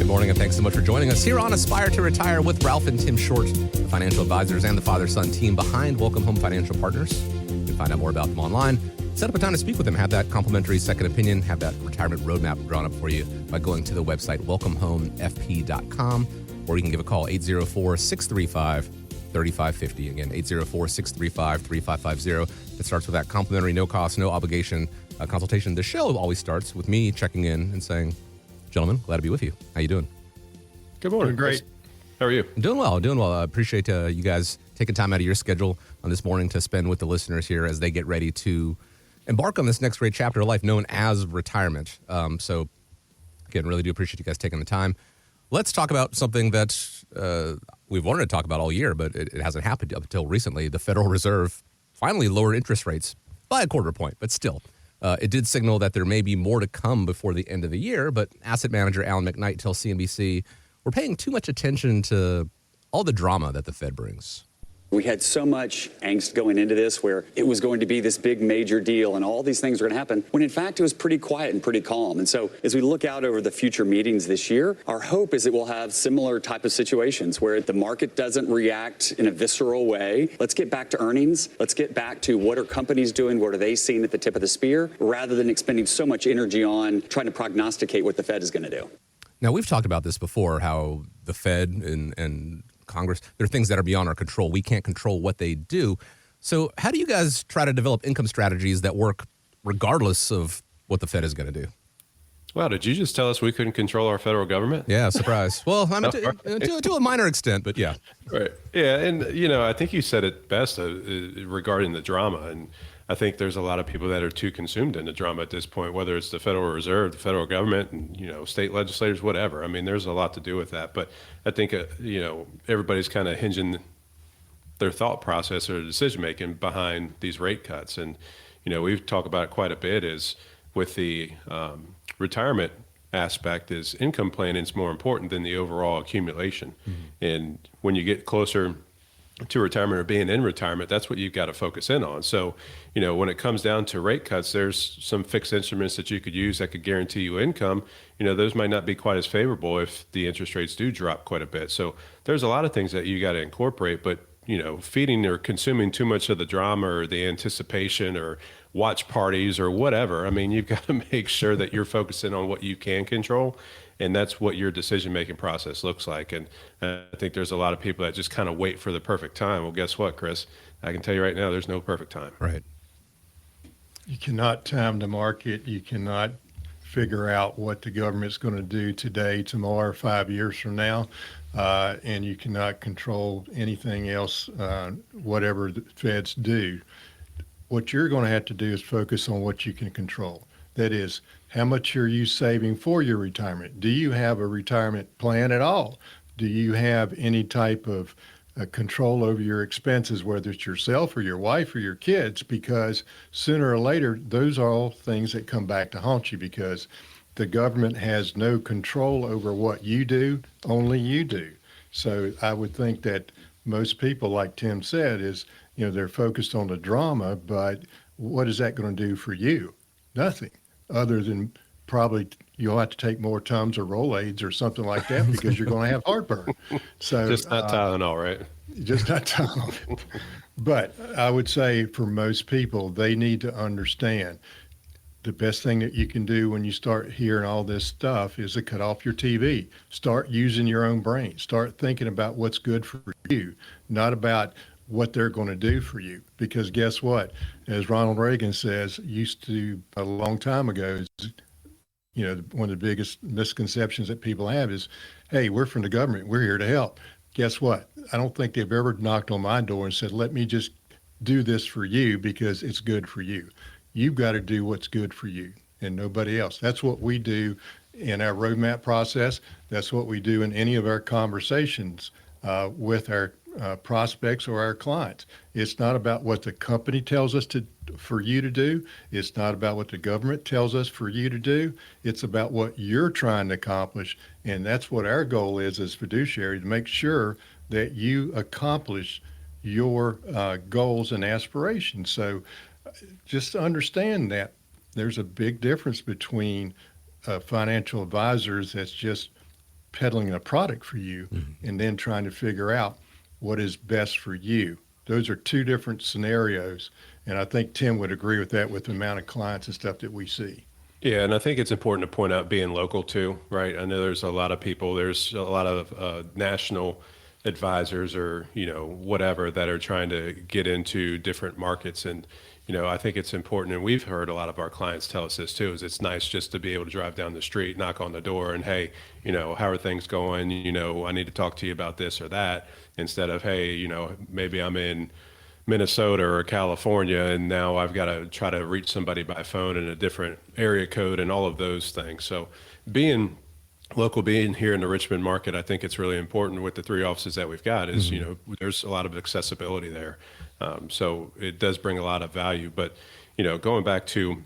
Good morning, and thanks so much for joining us here on Aspire to Retire with Ralph and Tim Short, the financial advisors and the father-son team behind Welcome Home Financial Partners. You can find out more about them online. Set up a time to speak with them. Have that complimentary second opinion. Have that retirement roadmap drawn up for you by going to the website welcomehomefp.com, or you can give a call 804-635-3550. Again, 804-635-3550. It starts with that complimentary, no cost, no obligation consultation. The show always starts with me checking in and saying, gentlemen, glad to be with you. How you doing? Good morning. Doing great. How are you? I'm doing well. I appreciate you guys taking time out of your schedule on this morning to spend with the listeners here as they get ready to embark on this next great chapter of life known as retirement. So, again, really do appreciate you guys taking the time. Let's talk about something that we've wanted to talk about all year, but it hasn't happened up until recently. The Federal Reserve finally lowered interest rates by a quarter point, but still. It did signal that there may be more to come before the end of the year, but asset manager Alan McKnight tells CNBC, we're paying too much attention to all the drama that the Fed brings. We had so much angst going into this where it was going to be this big major deal and all these things were going to happen, when in fact it was pretty quiet and pretty calm. And so as we look out over the future meetings this year, our hope is it will have similar type of situations where the market doesn't react in a visceral way. Let's get back to earnings. Let's get back to what are companies doing, what are they seeing at the tip of the spear, rather than expending so much energy on trying to prognosticate what the Fed is going to do. Now, we've talked about this before, how the Fed and Congress, there are things that are beyond our control. We can't control what they do. So how do you guys try to develop income strategies that work regardless of what the Fed is going to do? Wow, did you just tell us we couldn't control our federal government? Yeah, surprise. Well, I mean, to a minor extent, but yeah. Right. Yeah, and, I think you said it best regarding the drama. And I think there's a lot of people that are too consumed in the drama at this point, whether it's the Federal Reserve, the federal government, and, state legislators, whatever. I mean, there's a lot to do with that. But I think, everybody's kind of hinging their thought process or decision-making behind these rate cuts. And, we've talked about it quite a bit is with the retirement aspect is income planning is more important than the overall accumulation. Mm-hmm. And when you get closer to retirement or being in retirement, that's what you've got to focus in on. So, when it comes down to rate cuts, there's some fixed instruments that you could use that could guarantee you income. Those might not be quite as favorable if the interest rates do drop quite a bit. So there's a lot of things that you got to incorporate, but, feeding or consuming too much of the drama or the anticipation or watch parties or whatever, I mean, you've got to make sure that you're focusing on what you can control. And that's what your decision-making process looks like. And I think there's a lot of people that just kind of wait for the perfect time. Well, guess what, Chris? I can tell you right now, there's no perfect time. Right. You cannot time the market. You cannot figure out what the government's going to do today, tomorrow, 5 years from now. And you cannot control anything else, whatever the feds do. What you're going to have to do is focus on what you can control. That is, how much are you saving for your retirement? Do you have a retirement plan at all? Do you have any type of control over your expenses, whether it's yourself or your wife or your kids? Because sooner or later, those are all things that come back to haunt you because the government has no control over what you do, only you do. So I would think that most people, like Tim said, is, they're focused on the drama, but what is that going to do for you? Nothing. Other than probably you'll have to take more Tums or Rolaids or something like that because you're going to have heartburn. So just not Tylenol, right? Just not Tylenol. But I would say for most people, they need to understand the best thing that you can do when you start hearing all this stuff is to cut off your TV. Start using your own brain. Start thinking about what's good for you, not about what they're going to do for you. Because guess what? As Ronald Reagan says, used to a long time ago, is, one of the biggest misconceptions that people have is, hey, we're from the government. We're here to help. Guess what? I don't think they've ever knocked on my door and said, let me just do this for you because it's good for you. You've got to do what's good for you and nobody else. That's what we do in our roadmap process. That's what we do in any of our conversations with our prospects or our clients. It's not about what the company tells us for you to do. It's not about what the government tells us for you to do. It's about what you're trying to accomplish. And that's what our goal is as fiduciary, to make sure that you accomplish your goals and aspirations. So just understand that there's a big difference between financial advisors that's just peddling a product for you and then trying to figure out what is best for you. Those are two different scenarios. And I think Tim would agree with that with the amount of clients and stuff that we see. Yeah, and I think it's important to point out being local too, right? I know there's a lot of people, there's a lot of national advisors or, whatever that are trying to get into different markets. And, I think it's important, and we've heard a lot of our clients tell us this too, is it's nice just to be able to drive down the street, knock on the door and, hey, how are things going? I need to talk to you about this or that, instead of, hey, maybe I'm in Minnesota or California, and now I've got to try to reach somebody by phone in a different area code and all of those things. So being local, being here in the Richmond market, I think it's really important with the 3 offices that we've got is, there's a lot of accessibility there. So it does bring a lot of value, but, going back to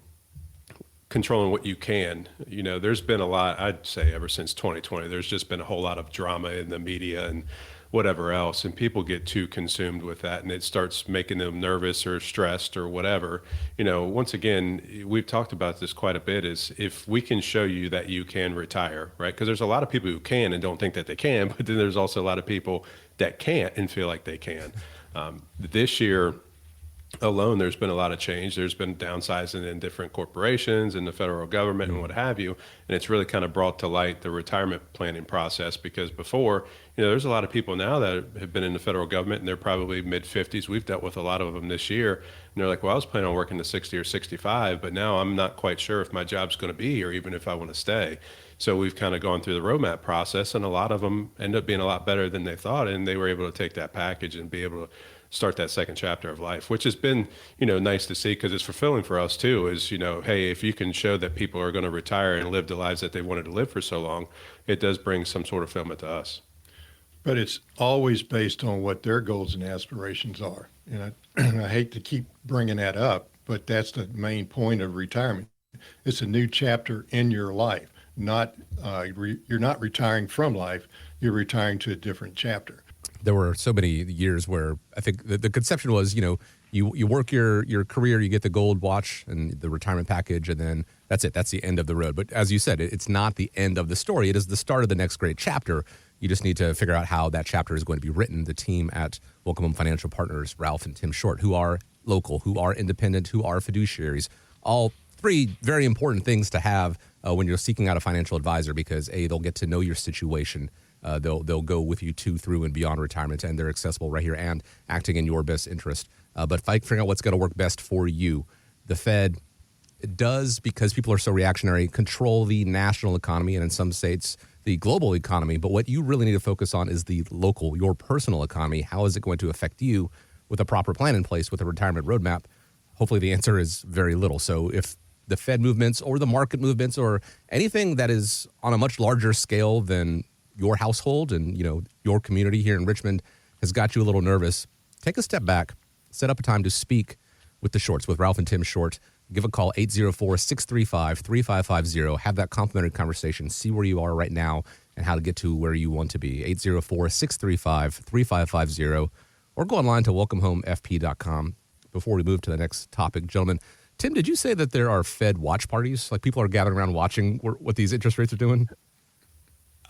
controlling what you can, there's been a lot, I'd say ever since 2020, there's just been a whole lot of drama in the media and whatever else, and people get too consumed with that, and it starts making them nervous or stressed or whatever. Once again, we've talked about this quite a bit, is if we can show you that you can retire, right? Because there's a lot of people who can and don't think that they can, but then there's also a lot of people that can't and feel like they can. This year alone, there's been a lot of change. There's been downsizing in different corporations and the federal government and what have you. And it's really kind of brought to light the retirement planning process, because before, there's a lot of people now that have been in the federal government and they're probably mid-50s. We've dealt with a lot of them this year. And they're like, well, I was planning on working to 60 or 65, but now I'm not quite sure if my job's going to be here, even if I want to stay. So we've kind of gone through the roadmap process, and a lot of them end up being a lot better than they thought. And they were able to take that package and be able to start that second chapter of life, which has been, nice to see, because it's fulfilling for us too, is, hey, if you can show that people are going to retire and live the lives that they wanted to live for so long, it does bring some sort of fulfillment to us. But it's always based on what their goals and aspirations are. And I hate to keep bringing that up, but that's the main point of retirement. It's a new chapter in your life. You're not retiring from life, you're retiring to a different chapter. There were so many years where I think the conception was, you work your career, you get the gold watch and the retirement package, and then that's it. That's the end of the road. But as you said, it's not the end of the story. It is the start of the next great chapter. You just need to figure out how that chapter is going to be written. The team at Welcome Home Financial Partners, Ralph and Tim Short, who are local, who are independent, who are fiduciaries, all 3 very important things to have when you're seeking out a financial advisor, because A, they'll get to know your situation. They'll go with you to, through, and beyond retirement, and they're accessible right here and acting in your best interest. But figuring out what's going to work best for you. The Fed does, because people are so reactionary, control the national economy, and in some states, the global economy. But what you really need to focus on is the local, your personal economy. How is it going to affect you with a proper plan in place, with a retirement roadmap? Hopefully the answer is very little. So if the Fed movements or the market movements or anything that is on a much larger scale than your household and, your community here in Richmond has got you a little nervous, take a step back, set up a time to speak with the Shorts, with Ralph and Tim Short. Give a call, 804-635-3550. Have that complimentary conversation. See where you are right now and how to get to where you want to be. 804-635-3550. Or go online to welcomehomefp.com. Before we move to the next topic, gentlemen, Tim, did you say that there are Fed watch parties? Like people are gathering around watching what these interest rates are doing?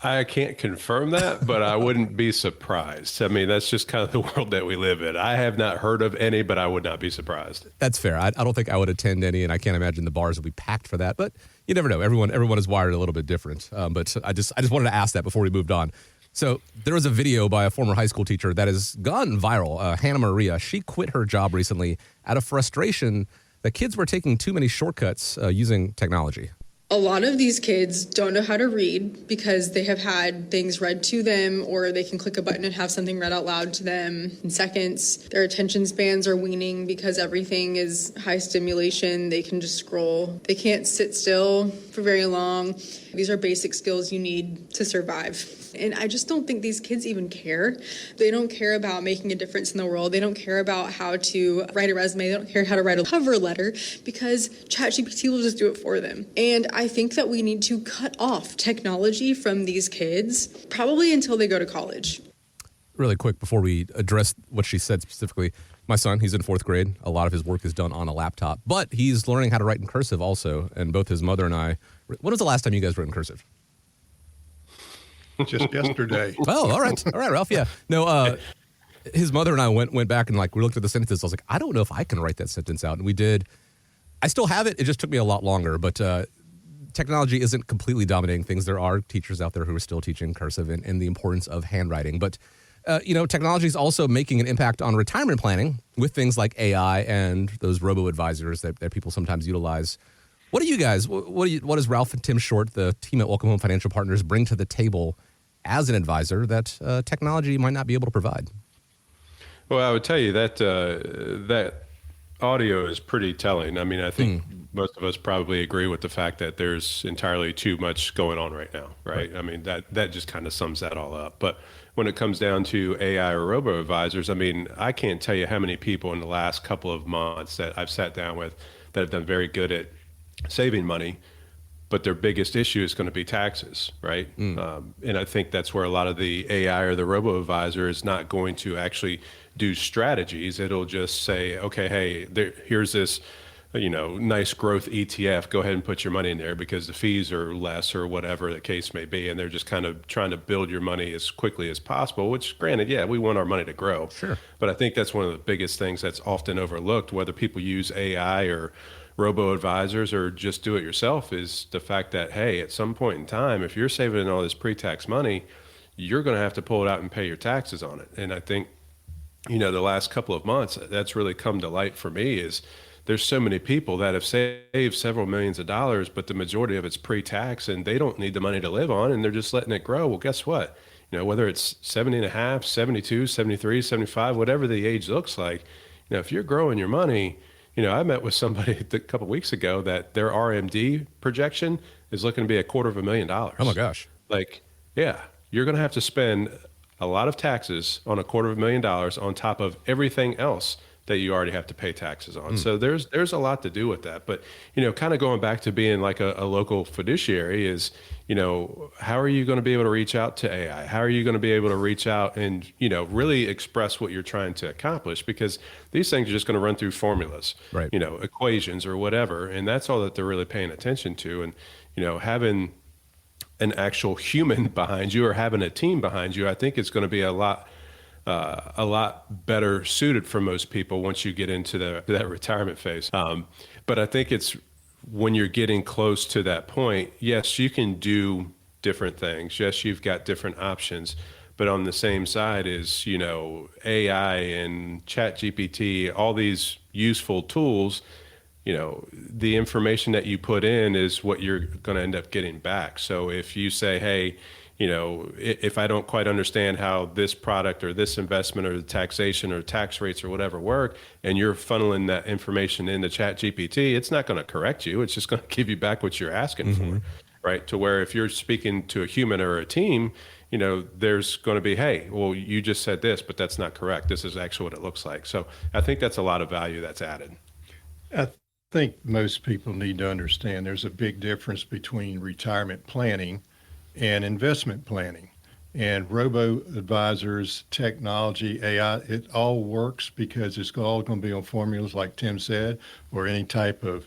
I can't confirm that, but I wouldn't be surprised. I mean, that's just kind of the world that we live in. I have not heard of any, but I would not be surprised. That's fair. I don't think I would attend any, and I can't imagine the bars will be packed for that. But you never know. Everyone is wired a little bit different. But I just wanted to ask that before we moved on. So there was a video by a former high school teacher that has gone viral. Hannah Maria, she quit her job recently out of frustration that kids were taking too many shortcuts using technology. A lot of these kids don't know how to read because they have had things read to them, or they can click a button and have something read out loud to them in seconds. Their attention spans are waning because everything is high stimulation. They can just scroll. They can't sit still for very long. These are basic skills you need to survive. And I just don't think these kids even care. They don't care about making a difference in the world. They don't care about how to write a resume. They don't care how to write a cover letter because ChatGPT will just do it for them. And I think that we need to cut off technology from these kids, probably until they go to college. Really quick, before we address what she said specifically, my son, he's in 4th grade. A lot of his work is done on a laptop, but he's learning how to write in cursive also. And both his mother and I, when was the last time you guys wrote in cursive? just yesterday. Oh, all right, Ralph. Yeah, no. His mother and I went back and we looked at the sentences. I was like, I don't know if I can write that sentence out, and we did. I still have it. It just took me a lot longer, but technology isn't completely dominating things. There are teachers out there who are still teaching cursive and the importance of handwriting. But, technology is also making an impact on retirement planning with things like AI and those robo-advisors that people sometimes utilize. What do you guys, what does Ralph and Tim Short, the team at Welcome Home Financial Partners, bring to the table as an advisor that technology might not be able to provide? Well, I would tell you that that audio is pretty telling. I mean, I think most of us probably agree with the fact that there's entirely too much going on right now, right? I mean, that just kind of sums that all up. But when it comes down to AI or robo-advisors, I mean, I can't tell you how many people in the last couple of months that I've sat down with that have done very good at saving money, but their biggest issue is going to be taxes, right? And I think that's where a lot of the AI or the robo-advisor is not going to actually do strategies. It'll just say, okay, hey, here's this, nice growth ETF. Go ahead and put your money in there because the fees are less or whatever the case may be. And they're just kind of trying to build your money as quickly as possible, which granted, yeah, we want our money to grow. Sure. But I think that's one of the biggest things that's often overlooked, whether people use AI or robo-advisors or just do it yourself, is the fact that, hey, at some point in time, if you're saving all this pre-tax money, you're going to have to pull it out and pay your taxes on it. And I think, the last couple of months, that's really come to light for me is there's so many people that have saved several millions of dollars, but the majority of it's pre-tax and they don't need the money to live on and they're just letting it grow. Well, guess what? Whether it's 70 and a half, 72, 73, 75, whatever the age looks like, if you're growing your money, I met with somebody a couple of weeks ago that their RMD projection is looking to be $250,000. Oh my gosh. Yeah, you're going to have to spend a lot of taxes on $250,000 on top of everything else that you already have to pay taxes on. So there's a lot to do with that. But, kind of going back to being like a local fiduciary is, how are you going to be able to reach out to AI? How are you going to be able to reach out and, really express what you're trying to accomplish? Because these things are just going to run through formulas, right? Equations or whatever. And that's all that they're really paying attention to. And, having an actual human behind you or having a team behind you, I think it's going to be a lot better suited for most people once you get into that retirement phase. But I think it's when you're getting close to that point, yes, you can do different things. Yes, you've got different options. But on the same side is, AI and ChatGPT, all these useful tools, the information that you put in is what you're going to end up getting back. So if you say, hey, if I don't quite understand how this product or this investment or the taxation or tax rates or whatever work, and you're funneling that information into ChatGPT, it's not going to correct you. It's just going to give you back what you're asking for, right? To where if you're speaking to a human or a team, there's going to be, hey, well, you just said this, but that's not correct. This is actually what it looks like. So I think that's a lot of value that's added. I think most people need to understand there's a big difference between retirement planning and investment planning. And robo-advisors, technology, AI, it all works because it's all going to be on formulas like Tim said, or any type of,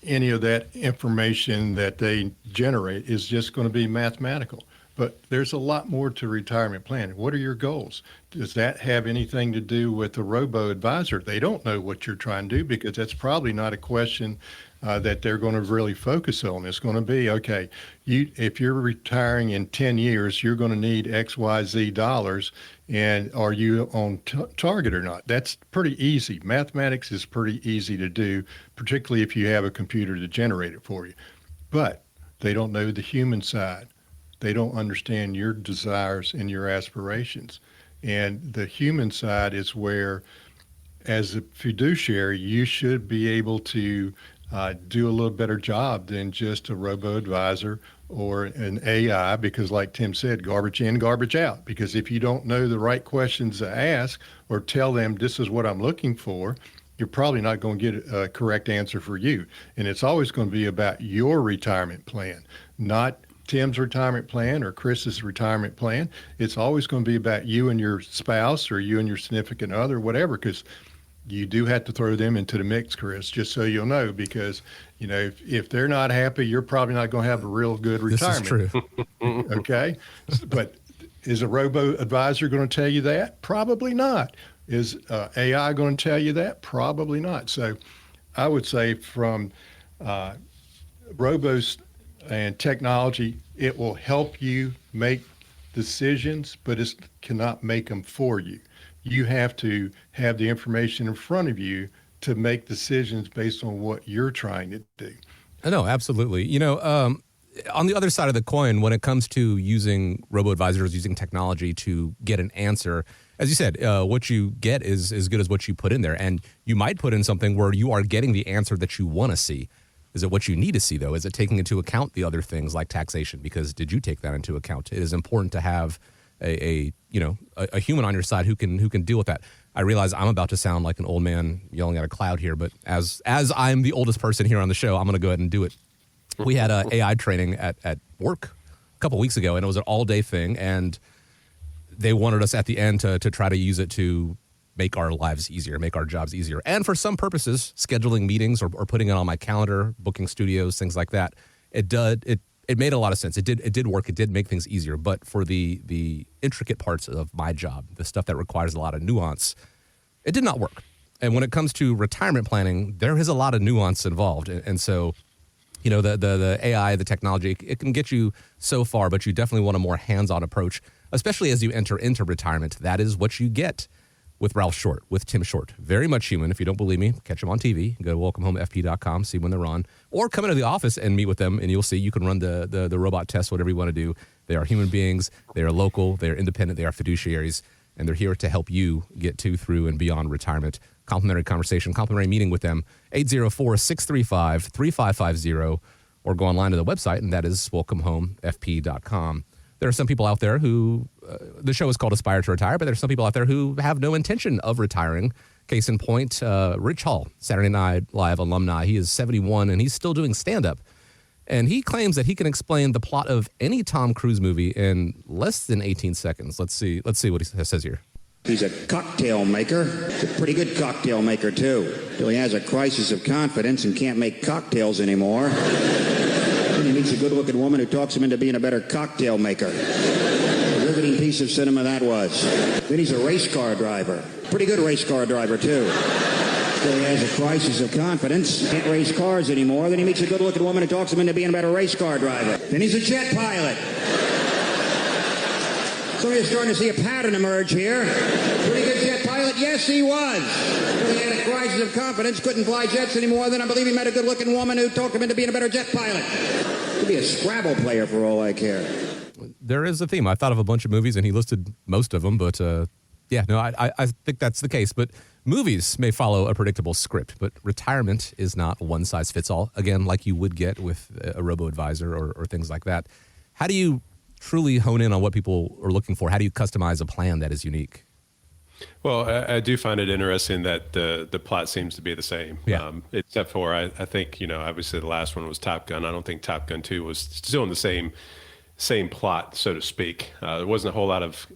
any of that information that they generate is just going to be mathematical. But there's a lot more to retirement planning. What are your goals? Does that have anything to do with the robo-advisor? They don't know what you're trying to do because that's probably not a question that they're going to really focus on. It's going to be, okay, if you're retiring in 10 years, you're going to need X, Y, Z dollars, and are you on target or not? That's pretty easy. Mathematics is pretty easy to do, particularly if you have a computer to generate it for you. But they don't know the human side. They don't understand your desires and your aspirations. And the human side is where, as a fiduciary, you should be able to do a little better job than just a robo-advisor or an AI, because like Tim said, garbage in, garbage out. Because if you don't know the right questions to ask or tell them this is what I'm looking for, you're probably not going to get a correct answer for you. And it's always going to be about your retirement plan, not Tim's retirement plan or Chris's retirement plan. It's always going to be about you and your spouse or you and your significant other, whatever, because you do have to throw them into the mix, Chris, just so you'll know, because, if they're not happy, you're probably not going to have a real good retirement. This is true. Okay. But is a robo advisor going to tell you that? Probably not. Is AI going to tell you that? Probably not. So I would say from robos and technology, it will help you make decisions, but it cannot make them for you. You have to have the information in front of you to make decisions based on what you're trying to do. No, absolutely. On the other side of the coin, when it comes to using robo-advisors, using technology to get an answer, as you said, what you get is as good as what you put in there. And you might put in something where you are getting the answer that you want to see. Is it what you need to see, though? Is it taking into account the other things like taxation? Because did you take that into account? It is important to have a human on your side who can deal with that. I realize I'm about to sound like an old man yelling at a cloud here, but as I'm the oldest person here on the show, I'm going to go ahead and do it. We had a AI training at work a couple weeks ago, and it was an all-day thing, and they wanted us at the end to try to use it to make our lives easier, make our jobs easier. And for some purposes, scheduling meetings or putting it on my calendar, booking studios, things like that, it made a lot of sense. It did work. It did make things easier. But for the intricate parts of my job, the stuff that requires a lot of nuance, it did not work. And when it comes to retirement planning, there is a lot of nuance involved. And so, the AI, the technology, it can get you so far, but you definitely want a more hands-on approach, especially as you enter into retirement. That is what you get with Ralph Short, with Tim Short. Very much human. If you don't believe me, catch them on TV. Go to welcomehomefp.com, see when they're on. Or come into the office and meet with them, and you'll see you can run the robot test, whatever you want to do. They are human beings. They are local. They are independent. They are fiduciaries. And they're here to help you get to, through, and beyond retirement. Complimentary conversation, complimentary meeting with them, 804-635-3550, or go online to the website, and that is welcomehomefp.com. There are some people out there who, the show is called Aspire to Retire, but there's some people out there who have no intention of retiring. Case in point, Rich Hall, Saturday Night Live alumni. He is 71, and he's still doing stand-up. And he claims that he can explain the plot of any Tom Cruise movie in less than 18 seconds. Let's see what he says here. He's a cocktail maker. He's a pretty good cocktail maker, too. Till he has a crisis of confidence and can't make cocktails anymore. Then he meets a good-looking woman who talks him into being a better cocktail maker. A riveting piece of cinema that was. Then he's a race car driver. Pretty good race car driver, too. Till he has a crisis of confidence, can't race cars anymore. Then he meets a good-looking woman who talks him into being a better race car driver. Then he's a jet pilot. So you're starting to see a pattern emerge here. Pretty good jet pilot? Yes, he was. Till he had a crisis of confidence, couldn't fly jets anymore. Then I believe he met a good-looking woman who talked him into being a better jet pilot. Could be a Scrabble player for all I care. There is a theme. I thought of a bunch of movies, and he listed most of them, but I think that's the case. But movies may follow a predictable script, but retirement is not one size fits all. Again, like you would get with a robo-advisor or things like that. How do you truly hone in on what people are looking for? How do you customize a plan that is unique? Well, I do find it interesting that the plot seems to be the same. Yeah. Except for, I think, obviously the last one was Top Gun. I don't think Top Gun 2 was still in the same plot, so to speak. There wasn't a whole lot of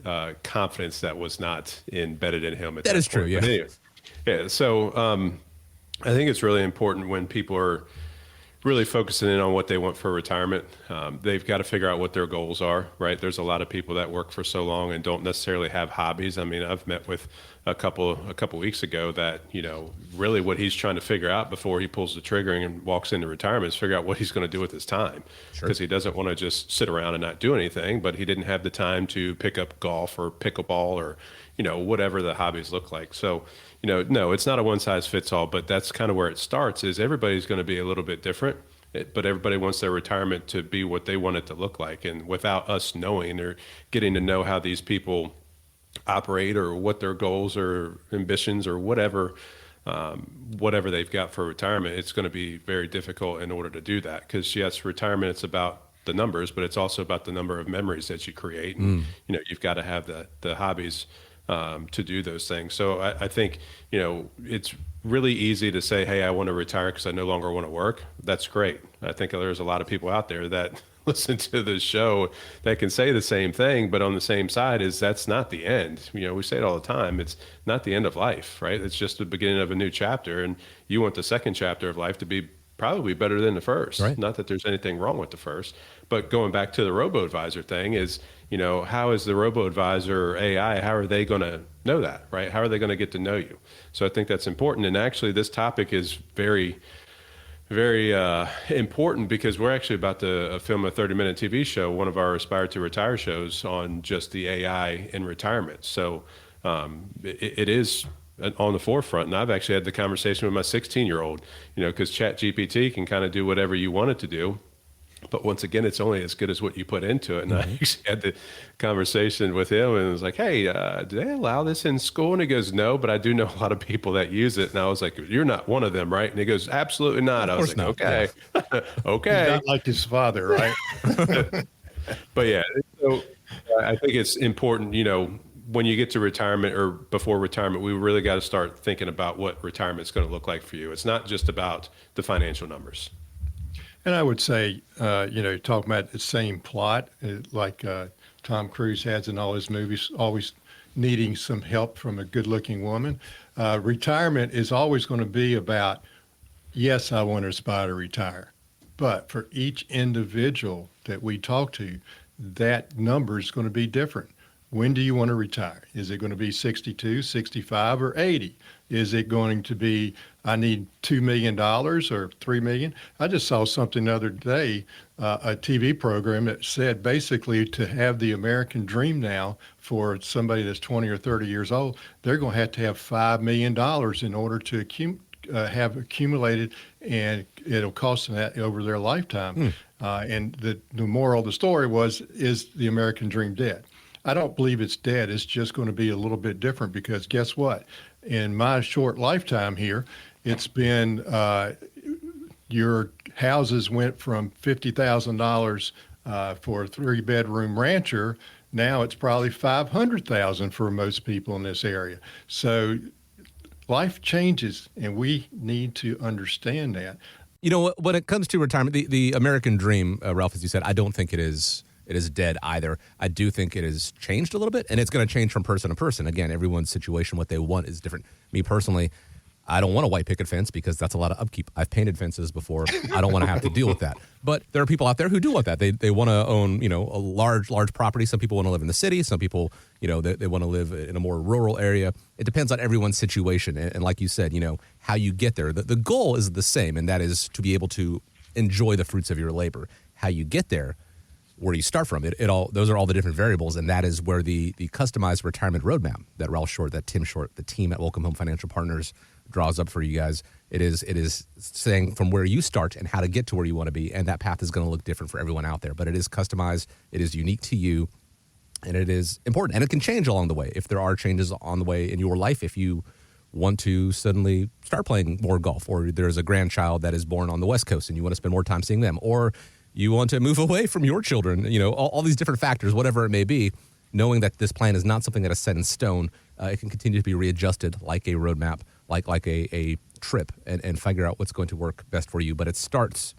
confidence that was not embedded in him at that is point. true, yeah. But anyway, yeah, so I think it's really important when people are really focusing in on what they want for retirement. They've got to figure out what their goals are, right? There's a lot of people that work for so long and don't necessarily have hobbies. I mean, I've met with a couple weeks ago that, really what he's trying to figure out before he pulls the trigger and walks into retirement is figure out what he's going to do with his time. Because he doesn't want to just sit around and not do anything, but he didn't have the time to pick up golf or pickleball or, whatever the hobbies look like. So, no, it's not a one size fits all, but that's kind of where it starts is everybody's going to be a little bit different, but everybody wants their retirement to be what they want it to look like. And without us knowing or getting to know how these people operate or what their goals or ambitions or whatever they've got for retirement, it's going to be very difficult in order to do that. Because yes, retirement, it's about the numbers, but it's also about the number of memories that you create. And, you've got to have the hobbies to do those things. So I think, it's really easy to say, hey, I want to retire because I no longer want to work. That's great. I think there's a lot of people out there that listen to the show that can say the same thing, but on the same side is that's not the end. We say it all the time. It's not the end of life, right? It's just the beginning of a new chapter. And you want the second chapter of life to be probably better than the first. Right. Not that there's anything wrong with the first, but going back to the robo-advisor thing is, how is the robo-advisor or AI, how are they going to know that, right? How are they going to get to know you? So I think that's important. And actually this topic is very, very important because we're actually about to film a 30-minute TV show, one of our Aspire to Retire shows on just the AI in retirement. So it is on the forefront. And I've actually had the conversation with my 16-year-old, because ChatGPT can kind of do whatever you want it to do. But once again, it's only as good as what you put into it. And I actually had the conversation with him and was like, hey, do they allow this in school? And he goes, no, but I do know a lot of people that use it. And I was like, you're not one of them, right? And he goes, absolutely not. I was like, okay, okay. He's not like his father, right? But yeah, so I think it's important, when you get to retirement or before retirement, we really got to start thinking about what retirement is going to look like for you. It's not just about the financial numbers. And I would say, talking about the same plot, like Tom Cruise has in all his movies, always needing some help from a good-looking woman. Retirement is always going to be about, yes, I want to aspire to retire. But for each individual that we talk to, that number is going to be different. When do you want to retire? Is it going to be 62, 65, or 80? Is it going to be, I need $2 million or $3 million? I just saw something the other day, a TV program that said basically to have the American dream now for somebody that's 20 or 30 years old, they're going to have $5 million in order to have accumulated, and it'll cost them that over their lifetime. And the moral of the story is the American dream dead? I don't believe it's dead. It's just going to be a little bit different because guess what? In my short lifetime here, it's been your houses went from $50,000 for a 3-bedroom rancher. Now it's probably $500,000 for most people in this area. So life changes, and we need to understand that. When it comes to retirement, the American dream, Ralph, as you said, I don't think it is dead either. I do think it has changed a little bit, and it's going to change from person to person. Again, everyone's situation, what they want is different. Me personally, I don't want a white picket fence because that's a lot of upkeep. I've painted fences before. I don't want to have to deal with that. But there are people out there who do want that. They want to own, a large property. Some people want to live in the city. Some people, they want to live in a more rural area. It depends on everyone's situation. And like you said, how you get there. The goal is the same, and that is to be able to enjoy the fruits of your labor. How you get there, where you start from, those are all the different variables, and that is where the customized retirement roadmap that Ralph Short, that Tim Short, the team at Welcome Home Financial Partners draws up for you guys. It is saying from where you start and how to get to where you want to be, and that path is going to look different for everyone out there. But it is customized, it is unique to you, and it is important. And it can change along the way if there are changes on the way in your life. If you want to suddenly start playing more golf, or there's a grandchild that is born on the West Coast and you want to spend more time seeing them, or you want to move away from your children, all these different factors, whatever it may be, knowing that this plan is not something that is set in stone, it can continue to be readjusted like a roadmap, like a trip, and figure out what's going to work best for you. But it starts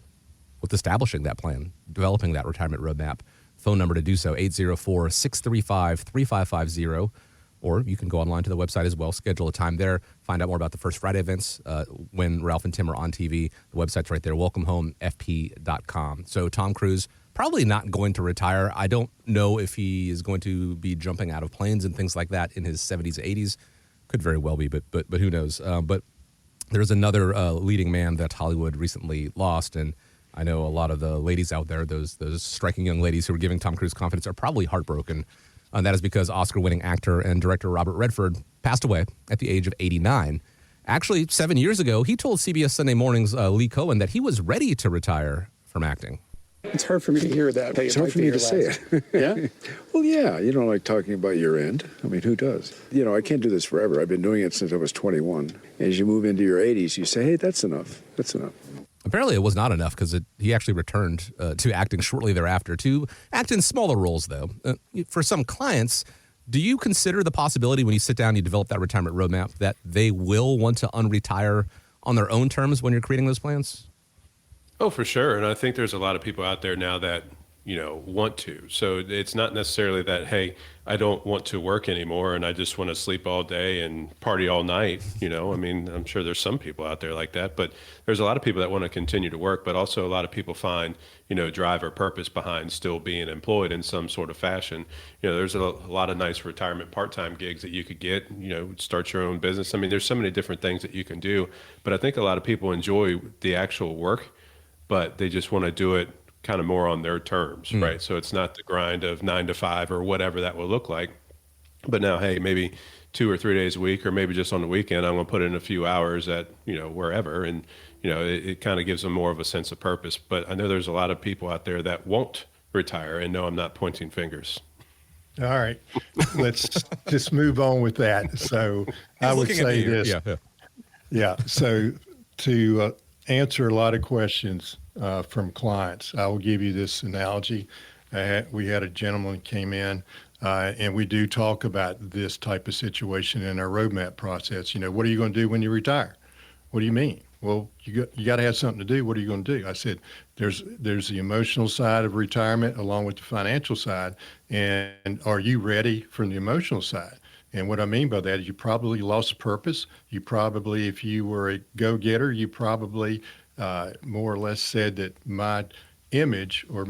with establishing that plan, developing that retirement roadmap. Phone number to do so, 804-635-3550. Or you can go online to the website as well, schedule a time there, find out more about the First Friday events when Ralph and Tim are on TV. The website's right there, welcomehomefp.com. So Tom Cruise, probably not going to retire. I don't know if he is going to be jumping out of planes and things like that in his 70s, 80s. Could very well be, but who knows? But there's another leading man that Hollywood recently lost, and I know a lot of the ladies out there, those striking young ladies who are giving Tom Cruise confidence, are probably heartbroken. And that is because Oscar-winning actor and director Robert Redford passed away at the age of 89. Actually, 7 years ago, he told CBS Sunday Morning's Lee Cohen that he was ready to retire from acting. It's hard for me to hear that. It's hard for me to say it. Yeah? Well, yeah, you don't like talking about your end. I mean, who does? I can't do this forever. I've been doing it since I was 21. As you move into your 80s, you say, hey, that's enough. That's enough. Apparently it was not enough because he actually returned to acting shortly thereafter, to act in smaller roles, though. For some clients, do you consider the possibility when you sit down and you develop that retirement roadmap that they will want to unretire on their own terms when you're creating those plans? Oh, for sure. And I think there's a lot of people out there now that, want to. So it's not necessarily that, hey, I don't want to work anymore and I just want to sleep all day and party all night. I mean, I'm sure there's some people out there like that, but there's a lot of people that want to continue to work, but also a lot of people find, drive or purpose behind still being employed in some sort of fashion. There's a lot of nice retirement part-time gigs that you could get, start your own business. I mean, there's so many different things that you can do, but I think a lot of people enjoy the actual work, but they just want to do it kind of more on their terms, right? So it's not the grind of 9 to 5 or whatever that will look like. But now, hey, maybe 2 or 3 days a week, or maybe just on the weekend, I'm going to put in a few hours at, wherever. And, it kind of gives them more of a sense of purpose. But I know there's a lot of people out there that won't retire, and no, I'm not pointing fingers. All right, let's just move on with that. So I would say this. Yeah. So to answer a lot of questions from clients, I will give you this analogy. We had a gentleman who came in, and we do talk about this type of situation in our roadmap process. What are you going to do when you retire? What do you mean? Well, you got to have something to do. What are you going to do? I said, there's the emotional side of retirement along with the financial side. And are you ready for the emotional side? And what I mean by that is you probably lost purpose. You probably, if you were a go-getter, you probably more or less said that my image or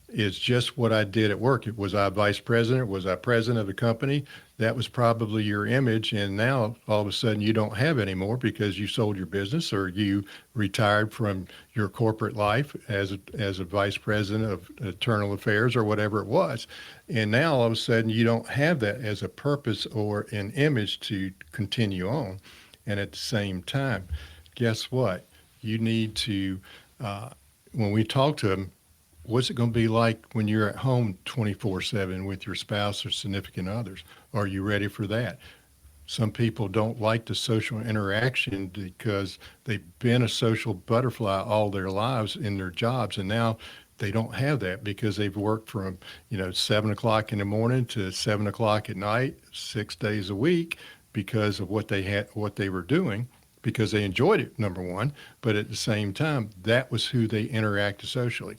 is just what I did at work. Was I vice president? Was I president of the company? That was probably your image. And now all of a sudden you don't have any more because you sold your business or you retired from your corporate life as a vice president of internal affairs or whatever it was. And now all of a sudden you don't have that as a purpose or an image to continue on. And at the same time, guess what? You need to, when we talk to them, what's it going to be like when you're at home 24/7 with your spouse or significant others? Are you ready for that? Some people don't like the social interaction because they've been a social butterfly all their lives in their jobs, and now they don't have that because they've worked from 7 o'clock in the morning to 7 o'clock at night, 6 days a week because of what they were doing. Because they enjoyed it, number one, but at the same time, that was who they interacted socially.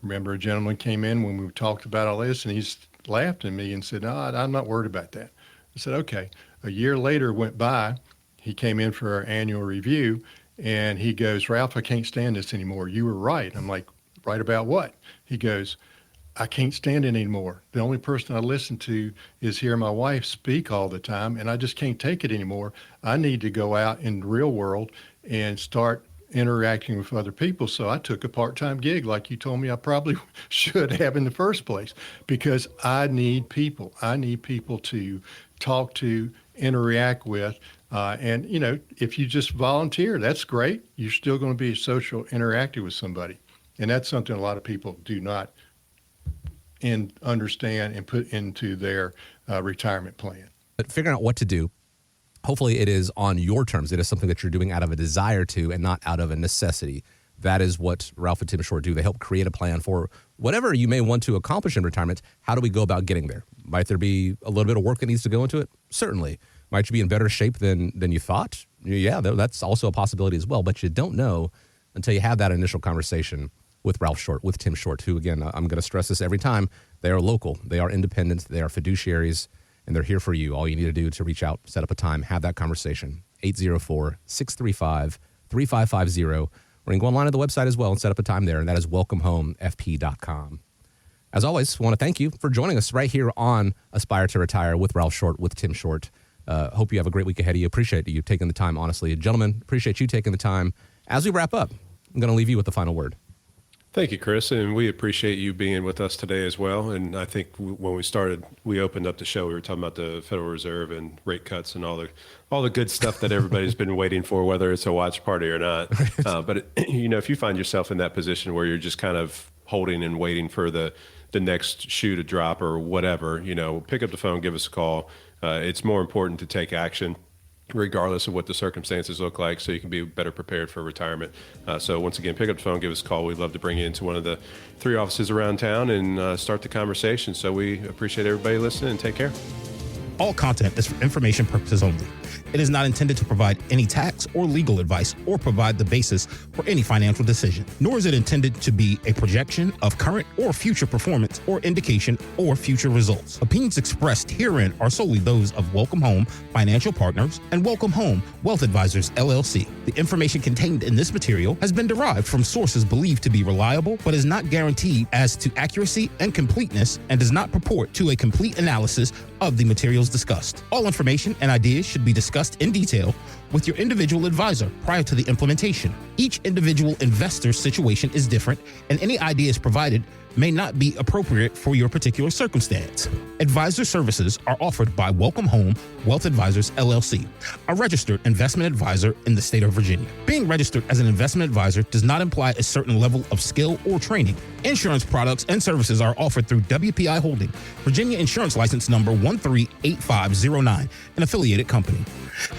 Remember, a gentleman came in when we talked about all this, and he laughed at me and said, "No, I'm not worried about that." I said, "Okay." A year later went by. He came in for our annual review, and he goes, "Ralph, I can't stand this anymore. You were right." I'm like, "Right about what?" He goes, "I can't stand it anymore. The only person I listen to is hear my wife speak all the time, and I just can't take it anymore. I need to go out in the real world and start interacting with other people." So I took a part-time gig like you told me I probably should have in the first place, because I need people. I need people to talk to, interact with. And, if you just volunteer, that's great. You're still going to be social interactive with somebody. And that's something a lot of people do not understand and put into their retirement plan. But figuring out what to do, hopefully it is on your terms. It is something that you're doing out of a desire to and not out of a necessity. That is what Ralph and Tim Short do. They help create a plan for whatever you may want to accomplish in retirement. How do we go about getting there? Might there be a little bit of work that needs to go into it? Certainly. Might you be in better shape than you thought? Yeah, that's also a possibility as well. But you don't know until you have that initial conversation with Ralph Short, with Tim Short, who, again, I'm going to stress this every time, they are local, they are independent, they are fiduciaries, and they're here for you. All you need to do to reach out, set up a time, have that conversation, 804-635-3550, or you can go online to the website as well and set up a time there, and that is welcomehomefp.com. As always, I want to thank you for joining us right here on Aspire to Retire with Ralph Short, with Tim Short. Hope you have a great week ahead of you. Appreciate you taking the time, honestly. Gentlemen, appreciate you taking the time. As we wrap up, I'm going to leave you with the final word. Thank you, Chris, and we appreciate you being with us today as well. And I think when we started, we opened up the show, we were talking about the Federal Reserve and rate cuts and all the good stuff that everybody's been waiting for, whether it's a watch party or not. But if you find yourself in that position where you're just kind of holding and waiting for the next shoe to drop or whatever, pick up the phone, give us a call. It's more important to take action, regardless of what the circumstances look like, so you can be better prepared for retirement. So once again, pick up the phone, give us a call. We'd love to bring you into one of the 3 offices around town and start the conversation. So we appreciate everybody listening, and take care. All content is for information purposes only. It is not intended to provide any tax or legal advice or provide the basis for any financial decision, nor is it intended to be a projection of current or future performance or indication or future results. Opinions expressed herein are solely those of Welcome Home Financial Partners and Welcome Home Wealth Advisors, LLC. The information contained in this material has been derived from sources believed to be reliable, but is not guaranteed as to accuracy and completeness and does not purport to a complete analysis of the materials discussed. All information and ideas should be discussed in detail with your individual advisor prior to the implementation. Each individual investor's situation is different, and any ideas provided may not be appropriate for your particular circumstance. Advisor services are offered by Welcome Home Wealth Advisors, LLC, a registered investment advisor in the state of Virginia. Being registered as an investment advisor does not imply a certain level of skill or training. Insurance products and services are offered through WPI Holding, Virginia Insurance License Number 138509, an affiliated company.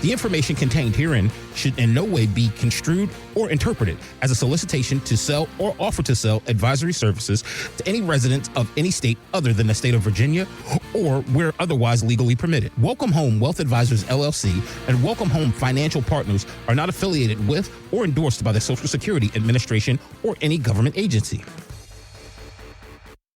The information contained herein should in no way be construed or interpreted as a solicitation to sell or offer to sell advisory services to any residents of any state other than the state of Virginia or where otherwise legally permitted. Welcome Home Wealth Advisors, LLC, and Welcome Home Financial Partners are not affiliated with or endorsed by the Social Security Administration or any government agency.